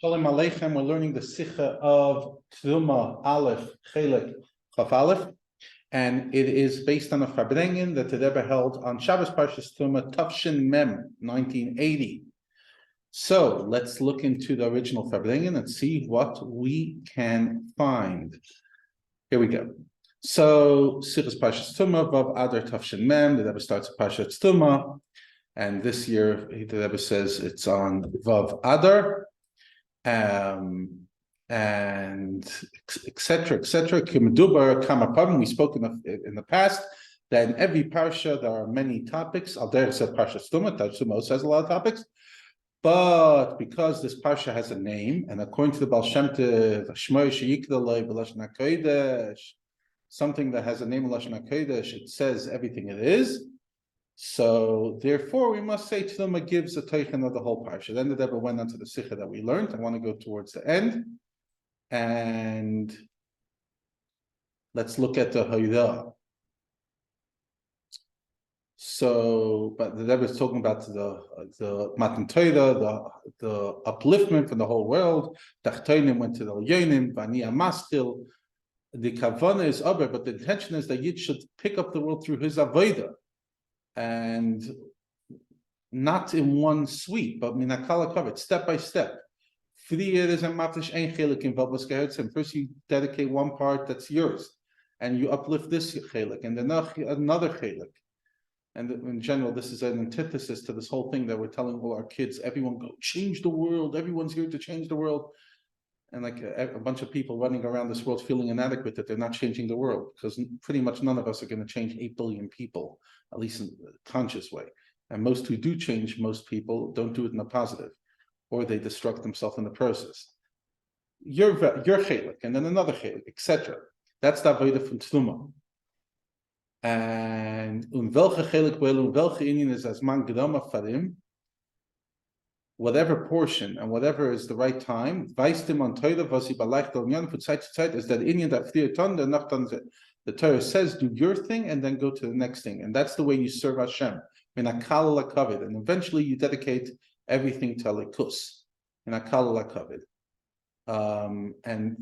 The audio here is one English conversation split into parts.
Shalom Aleichem. We're learning the Sicha of Teruma Aleph Chelek Chaf Aleph, and it is based on a Farbrengen that the Rebbe held on Shabbos Parshas Teruma Tafshin Mem 1980. So let's look into the original Farbrengen and see what we can find. Here we go. So Sichas Parshas Teruma Vav Adar Tafshin Mem. The Rebbe starts at Parshas Teruma, and this year the Rebbe says it's on Vav Adar. And etc. Kimedubar Kamapam. We spoke in the past that in every parsha there are many topics. Alder said Parsha Teruma. Teruma also has a lot of topics, but because this parsha has a name, and according to the Baal Shem Tov, Shmoi Sheyikdalei B'Lashon HaKodesh, something that has a name of Lashon HaKodesh, it says everything it is. So therefore, we must say Teruma gives a teichen of the whole parsha. Then the Rebbe went on to the Sicha that we learned. I want to go towards the end, and let's look at the Haydah. So, but the Rebbe is talking about the Matan Torah, the upliftment from the whole world. Tachtonim went to the Elyonim, Vani Amastil. The Kavanah is other, but the intention is that Yid should pick up the world through his Avodah, and not in one sweep, but minakala covered, step by step. First you dedicate one part that's yours, and you uplift this chelik, and then another chelik. And in general, this is an antithesis to this whole thing that we're telling all our kids, everyone go change the world, everyone's here to change the world. And like a bunch of people running around this world feeling inadequate that they're not changing the world, because pretty much none of us are going to change 8 billion people, at least in a conscious way. And most who do change, most people don't do it in a positive, or they destruct themselves in the process. Your chelik, and then another chelik, etc. That's the avodah from Teruma. And welche chelik welche inyan is as man gedama farim. Whatever portion and whatever is the right time, weistim on Torah vasi balaich dalyan put side to side is that Indian that fear ton the nachtan. The Torah says do your thing and then go to the next thing, and that's the way you serve Hashem. Minakal lakavid, and eventually you dedicate everything to Alikus. Minakal lakavid. And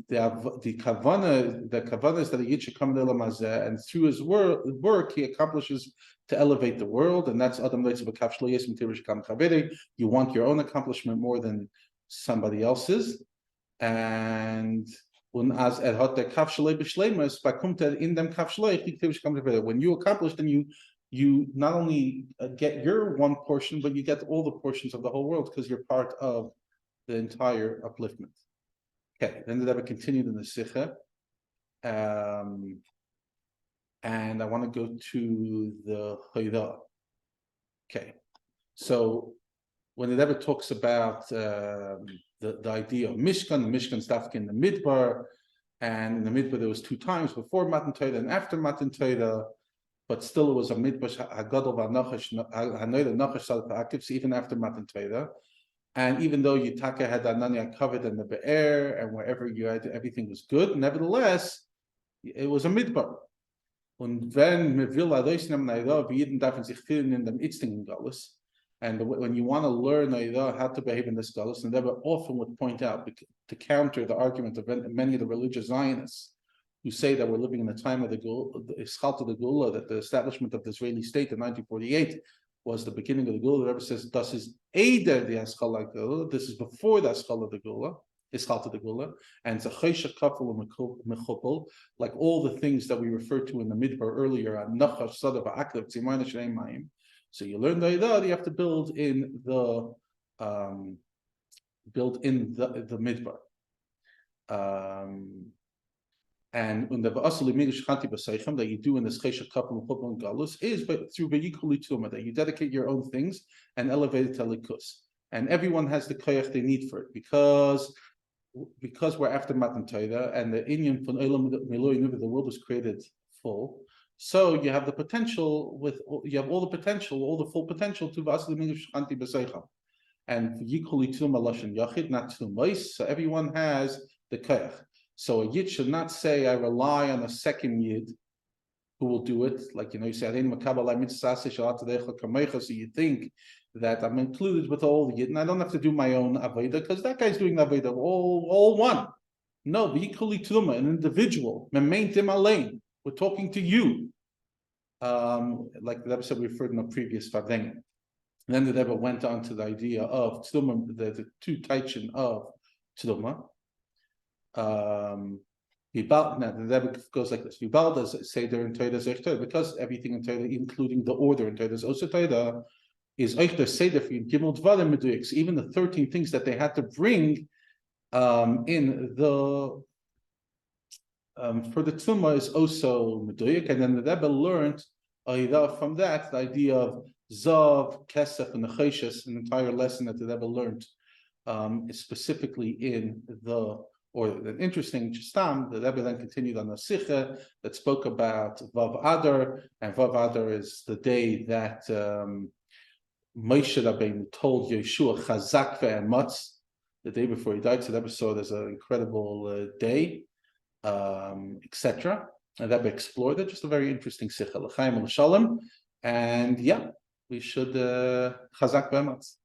the kavana is that a yid should come to Elamazeh, and through his work he accomplishes to elevate the world, and that's Adam Leitzah B'Kaf Shlo Yesem Tirish Kam Chaveri. You want your own accomplishment more than somebody else's, and when you accomplish, then you not only get your one portion, but you get all the portions of the whole world because you're part of the entire upliftment. Okay, then the Rebbe continued in the Sicha, and I want to go to the Haydah. Okay, so when the Rebbe talks about the idea of Mishkan, the Mishkan's dafka in the Midbar, and in the Midbar there was 2 times, before Matan Torah and after Matan Torah, but still it was a Midbar Hagadol v'Nachash Hanoida Nachash Sal Pa'akivs even after Matan Torah. And even though Yitaka had Ananya covered in the Be'er, and wherever you had everything was good, nevertheless, it was a Midbar. Und wenn wir will Adoisnem Naira, wie jeden darf sich fühlen in dem Itzting Galus. And when you want to learn how to behave in this Galus, and they often would point out to counter the argument of many of the religious Zionists who say that we're living in the time of the Ischalta the Gula, that the establishment of the Israeli state in 1948 was the beginning of the Gula. The Rebbe says, "Das is Eider the Eschala Gula." This is before the Eschala the Gula, Ischalta the Gula, and it's a Chesha Kafel Mechupel, like all the things that we referred to in the Midbar earlier. Nachash Sadav Aklev Tzimana Shnei Mayim. So you learn the Eidah, you have to build in the Midbar. And when the that you do in this Chesha Kafel Mechupel Galus is through Vayikuli Tuma, that you dedicate your own things and elevate it to Likus. And everyone has the koyach they need for it, because we're after Matan Torah, and the Inyan from Olam Miloi Nuva, the world was created full. So you have the potential all the full potential to Vasili Mingish Shanti B'Seicham. And Yikuli Tuma Lashon Yachid, not Tumais, so everyone has the koyach. So a Yid should not say, I rely on a second Yid who will do it. Like, you say, so you think that I'm included with all the Yidden. I don't have to do my own Avodah, because that guy's doing Avodah, all one. No, equally Teruma, an individual. We're talking to you. Like the Rebbe said, we referred in a previous Farbrengen. And then the Rebbe went on to the idea of Teruma, the two taichin of Teruma. Now the Rebbe goes like this: Vibalda Seder in Torah Zechtor, because everything in Torah, including the order in Torah, is also Torah, is Eichter Seder for Gimel Dvarim Meduiks. Even the 13 things that they had to bring in the for the Teruma is also Meduik, and then the Rebbe learned from that the idea of Zav, Kesef, and Necheshes, an entire lesson that the Rebbe learned specifically in an interesting Stam. The Rebbe then continued on the Sicha that spoke about Vav Adar, and Vav Adar is the day that Moshe Rabbeinu told Yeshua Chazak ve'ematz, the day before he died. So the Rebbe saw there's an incredible day, etc. And that we explored it. Just a very interesting Sicha. L'chaim u'Shalom. And yeah, we should Chazak ve'ematz.